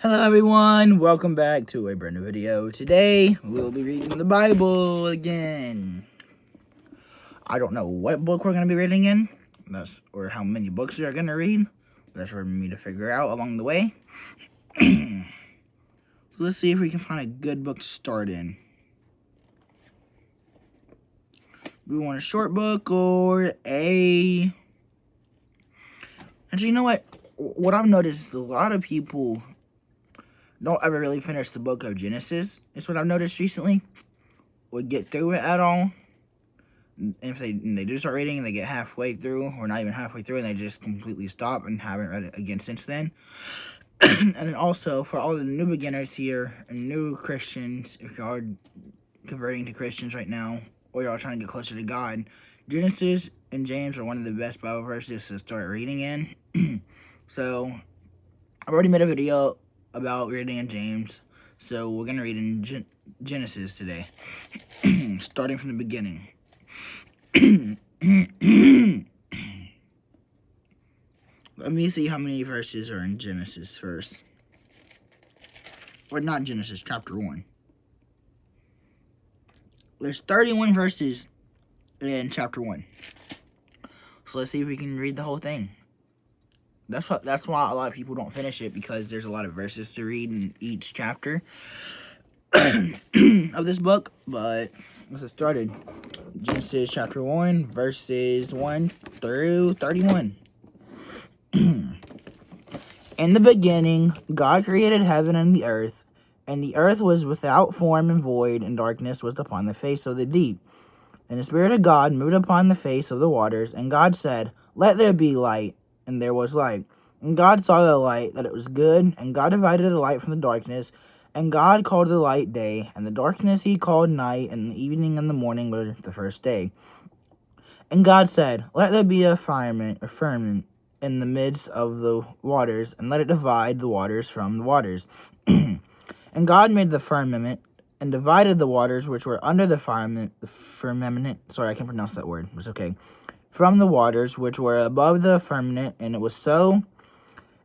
Hello everyone, welcome back to a brand new video. Today, we'll be reading the Bible again. I don't know what book we're going to be reading in, or how many books we are going to read. That's for me to figure out along the way. So let's see if we can find a good book to start in. Do we want a short book or a... Actually, you know what? What I've noticed is a lot of people don't ever really finish the book of Genesis. That's what I've noticed recently. Would get through it at all. And if they do start reading and they get halfway through, or not even halfway through, and they just completely stop and haven't read it again since then. And then also, for all the new beginners here, and new Christians, if you are converting to Christians right now, or you're all trying to get closer to God, Genesis and James are one of the best Bible verses to start reading in. So, I've already made a video about reading in James, so we're going to read in Genesis today, starting from the beginning. Let me see how many verses are in Genesis first. Or not Genesis, chapter 1. There's 31 verses in chapter 1. So let's see if we can read the whole thing. That's why a lot of people don't finish it, because there's a lot of verses to read in each chapter of this book. But let's get started. Genesis chapter 1, verses 1 through 31. In the beginning, God created heaven and the earth was without form and void, and darkness was upon the face of the deep. And the Spirit of God moved upon the face of the waters, and God said, "Let there be light," and there was light. And God saw the light, that it was good, and God divided the light from the darkness. And God called the light day, and the darkness he called night, and the evening and the morning were the first day. And God said, "Let there be a firmament in the midst of the waters, and let it divide the waters from the waters." And God made the firmament, and divided the waters which were under the firmament. Sorry, I can't pronounce that word. It's okay. From the waters which were above the firmament, and it was so.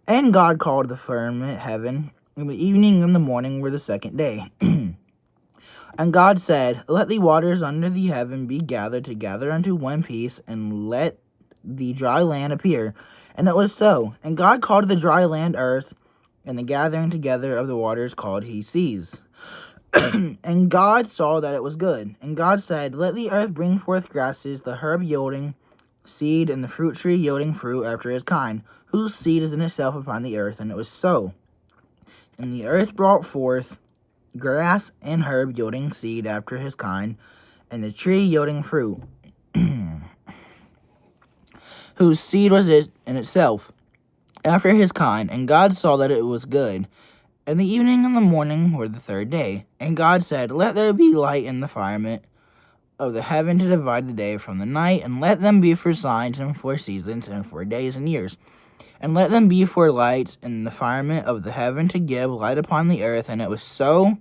And God called the firmament heaven, and the evening and the morning were the second day. And God said, "Let the waters under the heaven be gathered together unto one piece, and let the dry land appear." And it was so. And God called the dry land earth, and the gathering together of the waters called he seas. And God saw that it was good. And God said, "Let the earth bring forth grasses, the herb yielding seed, and the fruit tree yielding fruit after his kind, whose seed is in itself upon the earth." And it was so. And the earth brought forth grass and herb yielding seed after his kind, and the tree yielding fruit, whose seed was in itself after his kind. And God saw that it was good. And the evening and the morning were the third day. And God said, "Let there be light in the firmament of the heaven to divide the day from the night, and let them be for signs and for seasons and for days and years. And let them be for lights in the firmament of the heaven to give light upon the earth." And it was so.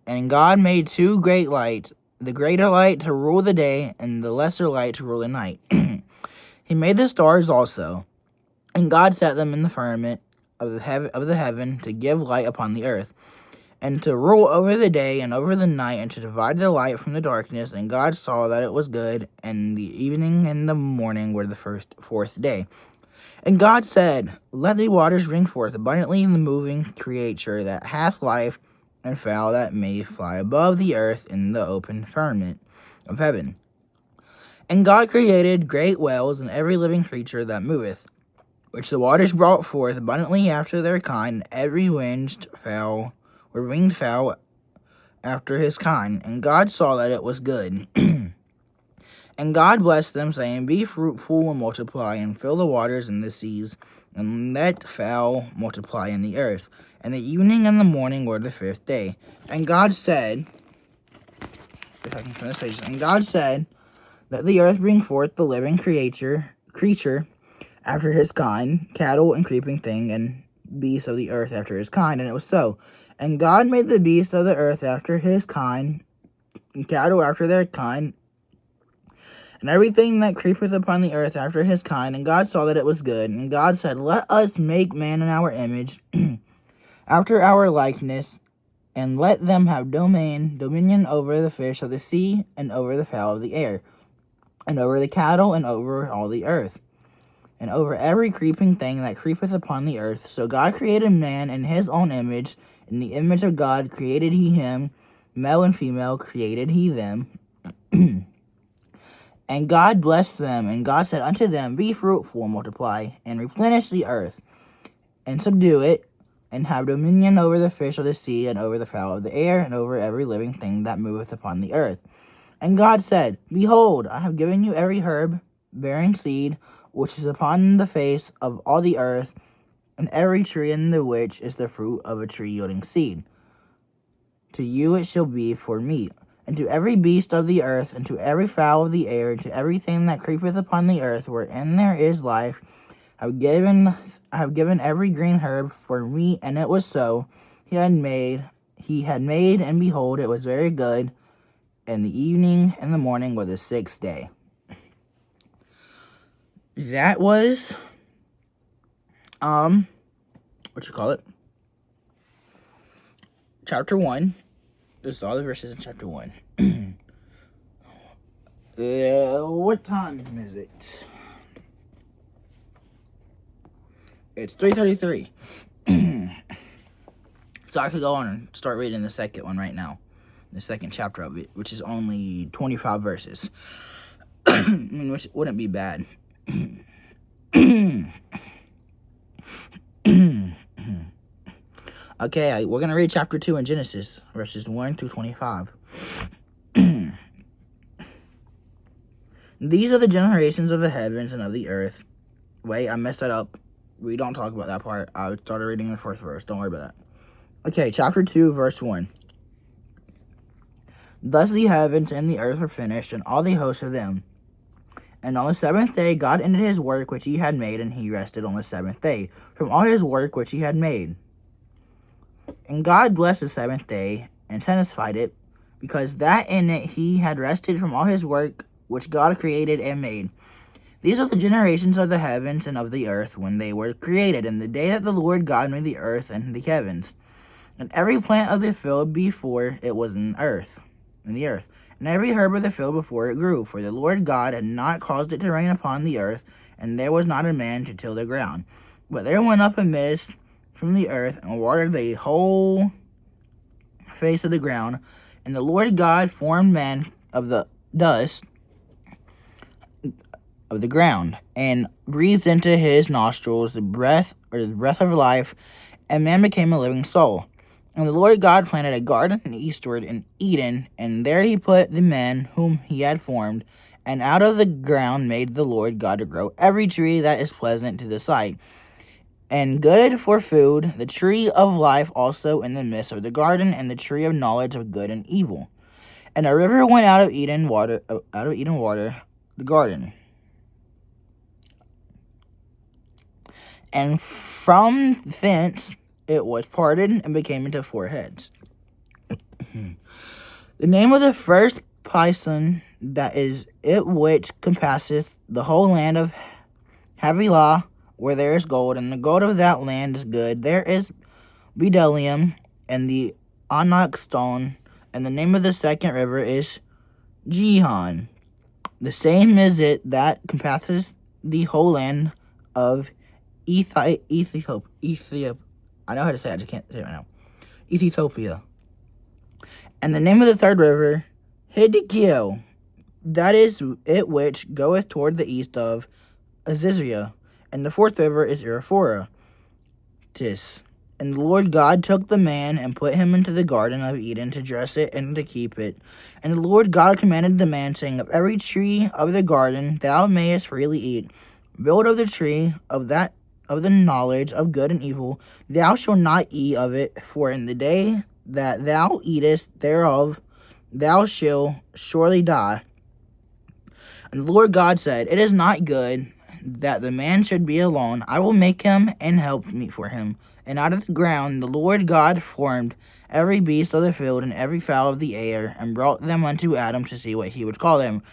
And God made two great lights, the greater light to rule the day, and the lesser light to rule the night. He made the stars also, and God set them in the firmament of the heaven to give light upon the earth, and to rule over the day and over the night, and to divide the light from the darkness. And God saw that it was good, and the evening and the morning were the fourth day. And God said, "Let the waters bring forth abundantly the moving creature that hath life, and fowl that may fly above the earth in the open firmament of heaven." And God created great whales and every living creature that moveth, which the waters brought forth abundantly after their kind, every winged fowl after his kind. And God saw that it was good. And God blessed them, saying, "Be fruitful and multiply, and fill the waters and the seas, and let fowl multiply in the earth." And the evening and the morning were the fifth day. And God said, if I can turn this page, and God said, "Let the earth bring forth the living creature after his kind, cattle and creeping thing, and beasts of the earth after his kind." And it was so. And God made the beasts of the earth after his kind, and cattle after their kind, and everything that creepeth upon the earth after his kind. And God saw that it was good. And God said, "Let us make man in our image, after our likeness, and let them have dominion over the fish of the sea, and over the fowl of the air, and over the cattle, and over all the earth, and over every creeping thing that creepeth upon the earth. So God created man in his own image. In the image of God created he him, male and female created he them. And God blessed them, and God said unto them, Be fruitful, and multiply, and replenish the earth, and subdue it, and have dominion over the fish of the sea, and over the fowl of the air, and over every living thing that moveth upon the earth. And God said, Behold, I have given you every herb bearing seed, which is upon the face of all the earth, and every tree in the which is the fruit of a tree yielding seed. To you it shall be for meat. And to every beast of the earth, and to every fowl of the air, and to everything that creepeth upon the earth, wherein there is life, I have given every green herb for meat. And it was so. He had made, and behold, it was very good. And the evening and the morning were the sixth day. That was, chapter 1. This is all the verses in chapter 1. What time is it? It's 3:33. So I could go on and start reading the second one right now. The second chapter of it, which is only 25 verses. Which wouldn't be bad. Okay, we're going to read chapter 2 in Genesis, verses 1 through 25. These are the generations of the heavens and of the earth. Wait, I messed that up. We don't talk about that part. I started reading the first verse. Don't worry about that. Okay, chapter 2, verse 1. Thus the heavens and the earth were finished, and all the hosts of them. And on the seventh day God ended his work which he had made, and he rested on the seventh day from all his work which he had made. And God blessed the seventh day, and sanctified it, because that in it he had rested from all his work which God created and made. These are the generations of the heavens and of the earth when they were created, in the day that the Lord God made the earth and the heavens, and every plant of the field before it was in the earth, and every herb of the field before it grew. For the Lord God had not caused it to rain upon the earth, and there was not a man to till the ground. But there went up a mist from the earth, and watered the whole face of the ground. And the Lord God formed man of the dust of the ground, and breathed into his nostrils the breath of life, and man became a living soul. And the Lord God planted a garden eastward in Eden, and there he put the man whom he had formed. And out of the ground made the Lord God to grow every tree that is pleasant to the sight, and good for food, the tree of life also in the midst of the garden, and the tree of knowledge of good and evil. And a river went out of Eden water the garden. And from thence it was parted and became into four heads. The name of the first Pison, that is it which compasseth the whole land of Havilah, where there is gold, and the gold of that land is good. There is bdellium and the onyx stone, and the name of the second river is Gihon. The same is it that compasseth the whole land of Ethiopia. I know how to say it, I just can't say it right now. Ethiopia. And the name of the third river, Hiddekel. That is it which goeth toward the east of Azizia. And the fourth river is Euphrates. And the Lord God took the man and put him into the garden of Eden to dress it and to keep it. And the Lord God commanded the man, saying, Of every tree of the garden thou mayest freely eat. Build of the tree of the knowledge of good and evil, thou shalt not eat of it, for in the day that thou eatest thereof, thou shalt surely die. And the Lord God said, It is not good that the man should be alone. I will make him an helpmeet for him. And out of the ground the Lord God formed every beast of the field and every fowl of the air, and brought them unto Adam to see what he would call them.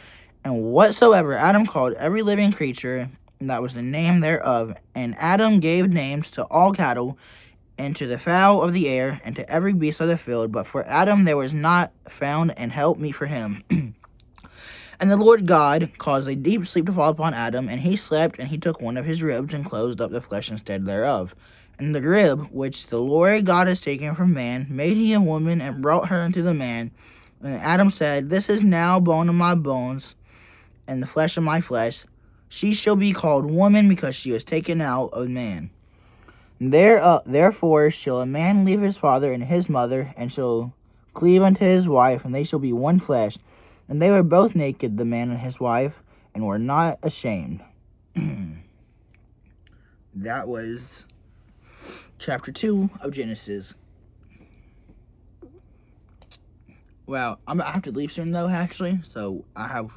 And whatsoever Adam called every living creature, that was the name thereof. And Adam gave names to all cattle, and to the fowl of the air, and to every beast of the field. But for Adam there was not found an help meet for him. And the Lord God caused a deep sleep to fall upon Adam, and he slept, and he took one of his ribs, and closed up the flesh instead thereof. And the rib which the Lord God has taken from man made he a woman, and brought her unto the man. And Adam said, This is now bone of my bones, and the flesh of my flesh. She shall be called woman, because she was taken out of man. Therefore shall a man leave his father and his mother, and shall cleave unto his wife, and they shall be one flesh. And they were both naked, the man and his wife, and were not ashamed. That was chapter 2 of Genesis. Well, I'm gonna have to leave soon though, actually, so I have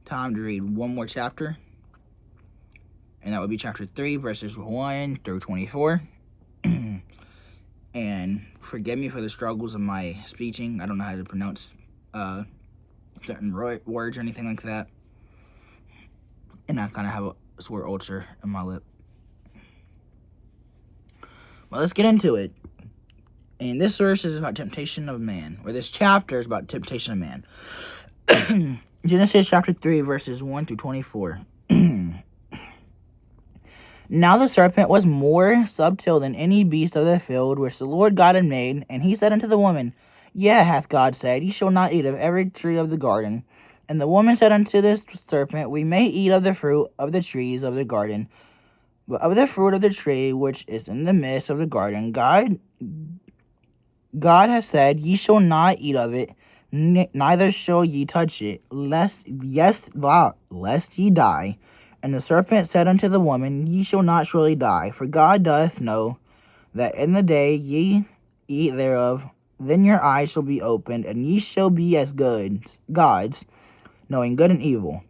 time to read one more chapter. And that would be chapter 3, verses 1 through 24. And forgive me for the struggles of my speaking. I don't know how to pronounce certain words or anything like that. And I kind of have a sore ulcer in my lip. Well, let's get into it. And this verse is about temptation of man, or this chapter is about temptation of man. Genesis chapter 3, verses 1 through 24. Now the serpent was more subtle than any beast of the field which the Lord God had made. And he said unto the woman, Yea, hath God said, Ye shall not eat of every tree of the garden. And the woman said unto the serpent, We may eat of the fruit of the trees of the garden, but of the fruit of the tree which is in the midst of the garden, God has said, Ye shall not eat of it, neither shall ye touch it, lest ye die. And the serpent said unto the woman, Ye shall not surely die, for God doth know that in the day ye eat thereof, then your eyes shall be opened, and ye shall be as gods, knowing good and evil.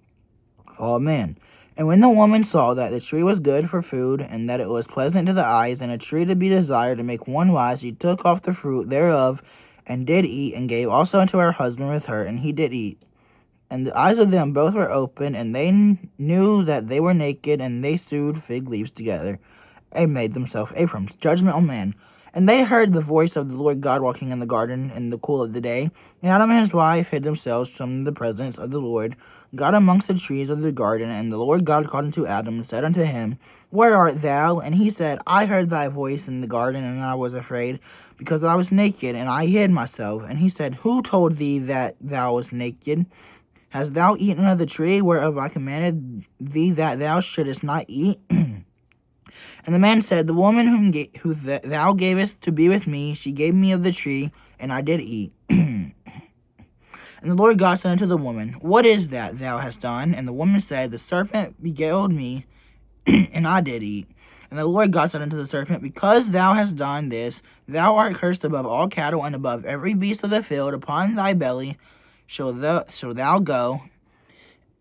Amen. And when the woman saw that the tree was good for food, and that it was pleasant to the eyes, and a tree to be desired to make one wise, she took off the fruit thereof, and did eat, and gave also unto her husband with her, and he did eat. And the eyes of them both were open, and they knew that they were naked, and they sewed fig leaves together, and made themselves aprons. Judgment on man. And they heard the voice of the Lord God walking in the garden in the cool of the day. And Adam and his wife hid themselves from the presence of the Lord God amongst the trees of the garden. And the Lord God called unto Adam, and said unto him, Where art thou? And he said, I heard thy voice in the garden, and I was afraid, because I was naked, and I hid myself. And he said, Who told thee that thou wast naked? Hast thou eaten of the tree whereof I commanded thee that thou shouldest not eat? And the man said, The woman who thou gavest to be with me, she gave me of the tree, and I did eat. And the Lord God said unto the woman, What is that thou hast done? And the woman said, The serpent beguiled me, and I did eat. And the Lord God said unto the serpent, Because thou hast done this, thou art cursed above all cattle, and above every beast of the field. Upon thy belly shall thou go,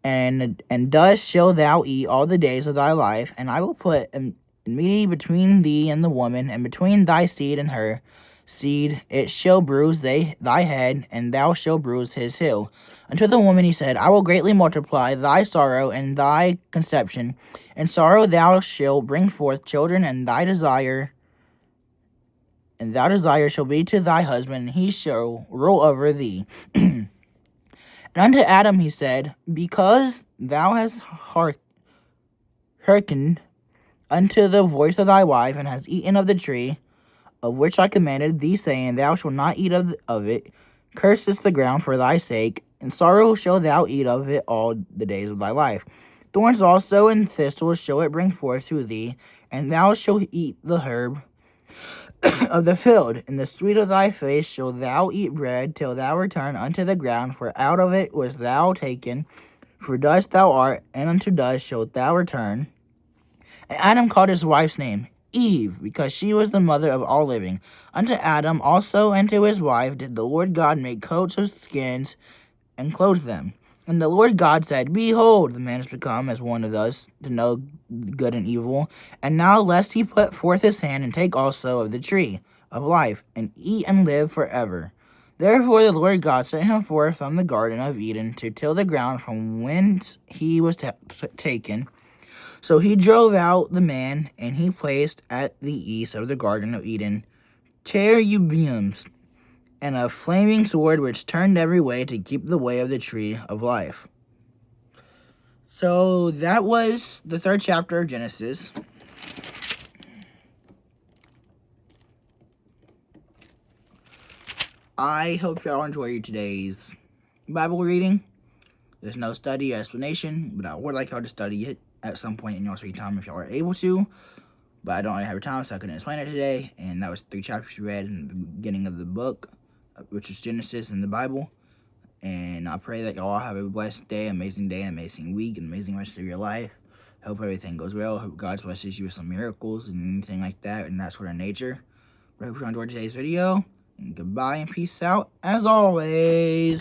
and dust shall thou eat all the days of thy life. And I will put enmity between thee and the woman, and between thy seed and her seed. It shall bruise thy head, and thou shalt bruise his heel. Unto the woman he said, I will greatly multiply thy sorrow and thy conception. In sorrow thou shalt bring forth children, and thy desire shall be to thy husband, and he shall rule over thee. And unto Adam he said, Because thou hast hearkened unto the voice of thy wife, and hast eaten of the tree of which I commanded thee, saying, Thou shalt not eat of it, cursed is the ground for thy sake, and sorrow shalt thou eat of it all the days of thy life. Thorns also and thistles shall it bring forth to thee, and thou shalt eat the herb of the field. In the sweet of thy face shalt thou eat bread, till thou return unto the ground, for out of it wast thou taken. For dust thou art, and unto dust shalt thou return. And Adam called his wife's name Eve, because she was the mother of all living. Unto Adam also and to his wife did the Lord God make coats of skins, and clothe them. And the Lord God said, Behold, the man is become as one of us, to know good and evil. And now lest he put forth his hand, and take also of the tree of life, and eat and live forever. Therefore the Lord God sent him forth from the garden of Eden, to till the ground from whence he was taken. So he drove out the man, and he placed at the east of the Garden of Eden cherubims and a flaming sword which turned every way to keep the way of the tree of life. So that was the 3rd chapter of Genesis. I hope y'all enjoyed today's Bible reading. There's no study or explanation, but I would like y'all to study it at some point in your free time if y'all are able to. But I don't really have time, so I couldn't explain it today. And that was 3 chapters we read in the beginning of the book, which is Genesis in the Bible. And I pray that y'all have a blessed day, amazing day, an amazing week, an amazing rest of your life. Hope everything goes well. Hope God blesses you with some miracles and anything like that and that sort of nature. I hope you enjoyed today's video. And goodbye and peace out as always.